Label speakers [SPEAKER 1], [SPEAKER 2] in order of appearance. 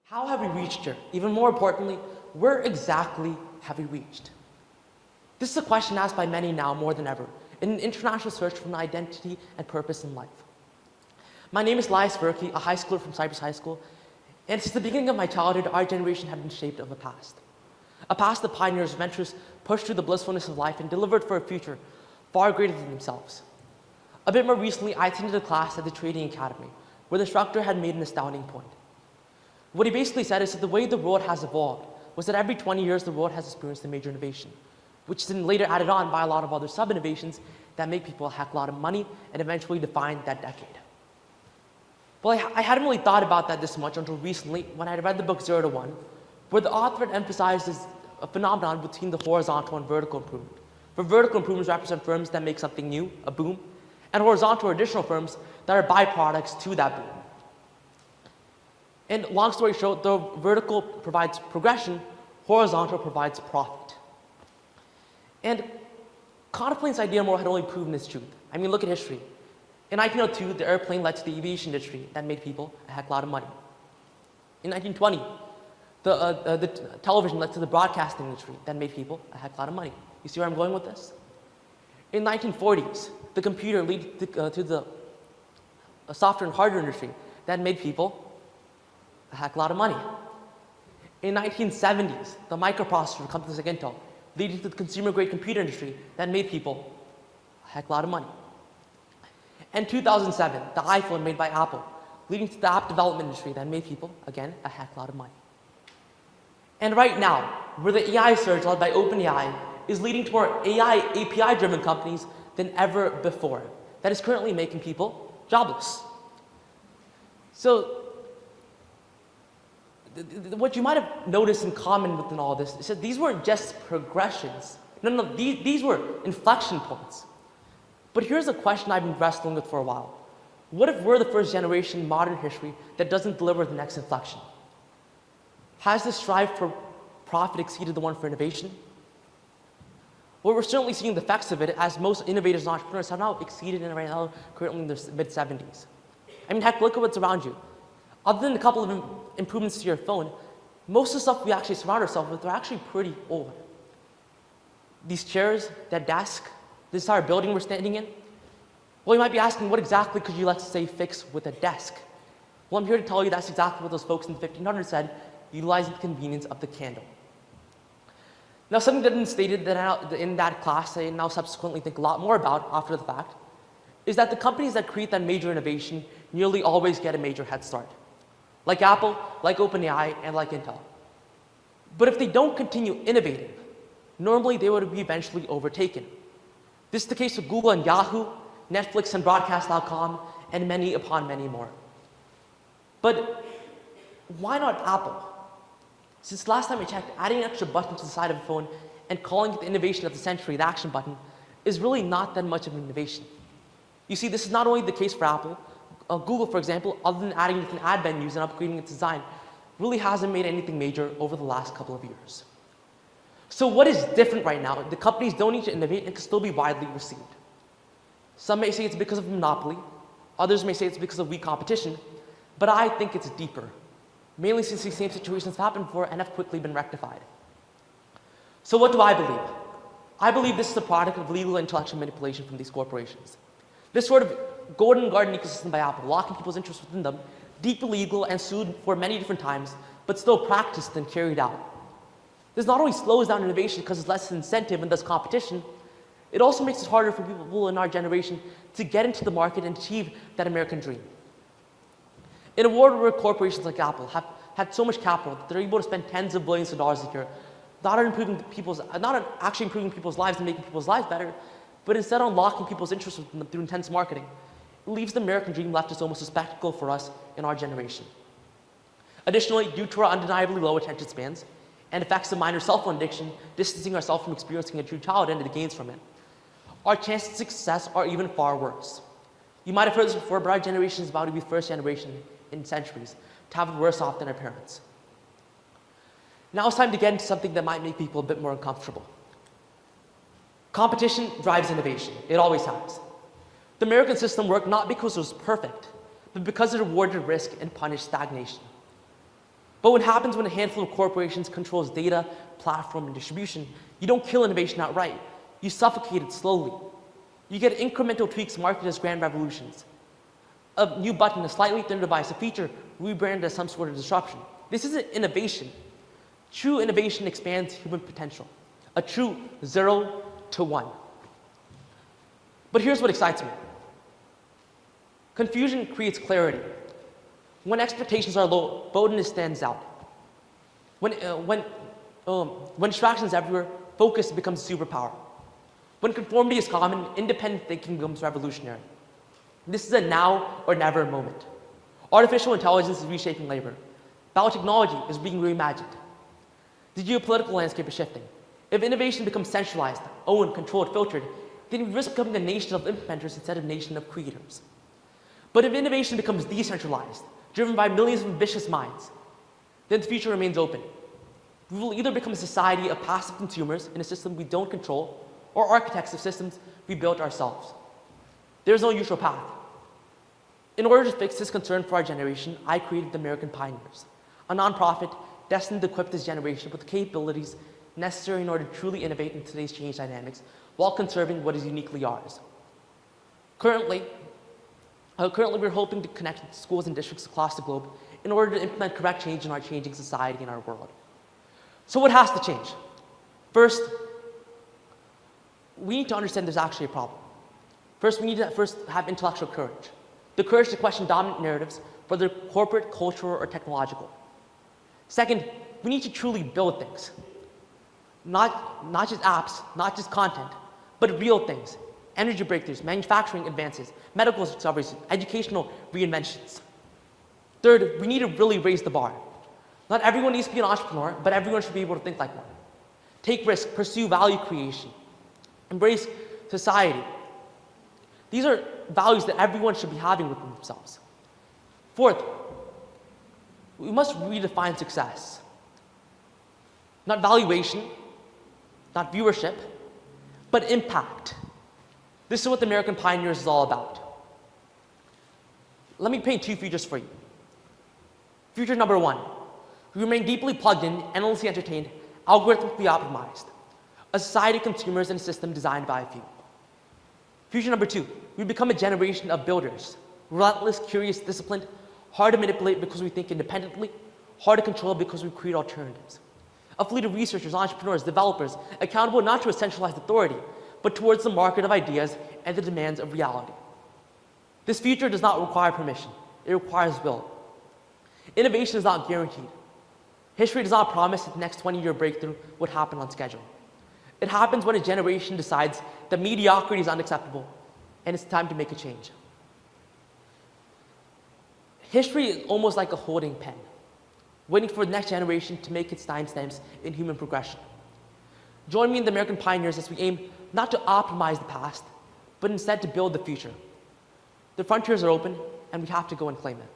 [SPEAKER 1] How have we reached here? Even more importantly, where exactly have we reached? This is a question asked by many now more than ever in an international search for an identity and purpose in life. My name is Elias Varkey, a high schooler from Cypress High School, and since the beginning of my childhood, our generation had been shaped of a past. A past that pioneers, ventures, pushed through the blissfulness of life and delivered for a future far greater than themselves. A bit more recently, I attended a class at the Trading Academy, where the instructor had made an astounding point. What he basically said is that the way the world has evolved was that every 20 years the world has experienced a major innovation, which is then later added on by a lot of other sub-innovations that make people a heck of a lot of money and eventually define that decade. Well, I hadn't really thought about that this much until recently when I read the book 0 to 1, where the author had emphasized this a phenomenon between the horizontal and vertical improvement. For vertical improvements represent firms that make something new, a boom, and horizontal or additional firms that are byproducts to that boom. And long story short, though vertical provides progression, horizontal provides profit. And contemplating this idea more had only proven its truth. I mean, look at history. In 1902, the airplane led to the aviation industry that made people a heck of a lot of money. In 1920, the television led to the broadcasting industry that made people a heck of a lot of money. You see where I'm going with this? In the 1940s, the computer led to the software and hardware industry that made people a heck of a lot of money. In the 1970s, the microprocessor from companies like Intel leading to the consumer-grade computer industry that made people a heck of a lot of money. In 2007, the iPhone made by Apple, leading to the app development industry that made people, again, a heck of a lot of money. And right now, where the AI surge led by OpenAI is leading to more AI API-driven companies than ever before, that is currently making people jobless. So, what you might have noticed in common within all this is that these weren't just progressions. No, these were inflection points. But here's a question I've been wrestling with for a while. What if we're the first generation in modern history that doesn't deliver the next inflection? Has the strive for profit exceeded the one for innovation? Well, we're certainly seeing the effects of it as most innovators and entrepreneurs have now exceeded it right now, currently in their mid-70s. I mean, heck, look at what's around you. Other than a couple of improvements to your phone, most of the stuff we actually surround ourselves with are actually pretty old. These chairs, that desk, this entire building we're standing in, well, you might be asking, what exactly could you, let's say, fix with a desk? Well, I'm here to tell you that's exactly what those folks in the 1500s said, utilizing the convenience of the candle. Now, something that had been stated in that class I now subsequently think a lot more about after the fact is that the companies that create that major innovation nearly always get a major head start. Like Apple, like OpenAI, and like Intel. But if they don't continue innovating, normally they would be eventually overtaken. This is the case with Google and Yahoo, Netflix and Broadcast.com, and many upon many more. But why not Apple? Since last time I checked, adding an extra button to the side of a phone and calling it the innovation of the century, the action button, is really not that much of an innovation. You see, this is not only the case for Apple. Google, for example, other than adding different ad menus and upgrading its design, really hasn't made anything major over the last couple of years. So what is different right now? The companies don't need to innovate and can still be widely received. Some may say it's because of monopoly, others may say it's because of weak competition, but I think it's deeper, mainly since these same situations have happened before and have quickly been rectified. So what do I believe? I believe this is a product of legal and intellectual manipulation from these corporations. This sort of golden garden ecosystem by Apple, locking people's interests within them, deeply illegal and sued for many different times, but still practiced and carried out. This not only slows down innovation because it's less incentive and thus competition, it also makes it harder for people in our generation to get into the market and achieve that American dream. In a world where corporations like Apple have had so much capital that they're able to spend tens of billions of dollars a year, not on actually improving people's lives and making people's lives better, but instead on locking people's interest with them through intense marketing, it leaves the American dream left as almost a spectacle for us in our generation. Additionally, due to our undeniably low attention spans and effects of minor cell phone addiction, distancing ourselves from experiencing a true childhood and the gains from it, our chances of success are even far worse. You might have heard this before, but our generation is about to be the first generation in centuries to have it worse off than our parents. Now it's time to get into something that might make people a bit more uncomfortable. Competition drives innovation. It always has. The American system worked not because it was perfect, but because it rewarded risk and punished stagnation. But what happens when a handful of corporations controls data, platform, and distribution, you don't kill innovation outright. You suffocate it slowly. You get incremental tweaks marketed as grand revolutions. A new button, a slightly thinner device, a feature rebranded as some sort of disruption. This isn't innovation. True innovation expands human potential. A true 0 to 1. But here's what excites me. Confusion creates clarity. When expectations are low, boldness stands out. When distractions everywhere, focus becomes a superpower. When conformity is common, independent thinking becomes revolutionary. This is a now or never moment. Artificial intelligence is reshaping labor. Biotechnology is being reimagined. The geopolitical landscape is shifting. If innovation becomes centralized, owned, controlled, filtered, then we risk becoming a nation of implementers instead of a nation of creators. But if innovation becomes decentralized, driven by millions of ambitious minds, then the future remains open. We will either become a society of passive consumers in a system we don't control, or architects of systems we built ourselves. There is no usual path. In order to fix this concern for our generation, I created the American Pioneers, a nonprofit destined to equip this generation with the capabilities necessary in order to truly innovate in today's change dynamics while conserving what is uniquely ours. Currently, we're hoping to connect schools and districts across the globe in order to implement correct change in our changing society and our world. So what has to change? First, we need to understand there's actually a problem. First, we need to have intellectual courage. The courage to question dominant narratives, whether corporate, cultural, or technological. Second, we need to truly build things. Not just apps, not just content, but real things. Energy breakthroughs, manufacturing advances, medical discoveries, educational reinventions. Third, we need to really raise the bar. Not everyone needs to be an entrepreneur, but everyone should be able to think like one. Take risks, pursue value creation, embrace society. These are values that everyone should be having within themselves. Fourth, we must redefine success. Not valuation, not viewership, but impact. This is what the American Pioneers is all about. Let me paint two futures for you. Future number one, we remain deeply plugged in, endlessly entertained, algorithmically optimized. A society of consumers and a system designed by a few. Future number two, we become a generation of builders. Relentless, curious, disciplined, hard to manipulate because we think independently, hard to control because we create alternatives. A fleet of researchers, entrepreneurs, developers, accountable not to a centralized authority, but towards the market of ideas and the demands of reality. This future does not require permission. It requires will. Innovation is not guaranteed. History does not promise that the next 20-year breakthrough would happen on schedule. It happens when a generation decides that mediocrity is unacceptable and it's time to make a change. History is almost like a holding pen, waiting for the next generation to make its timestamps in human progression. Join me in the American Pioneers as we aim not to optimize the past, but instead to build the future. The frontiers are open, and we have to go and claim it.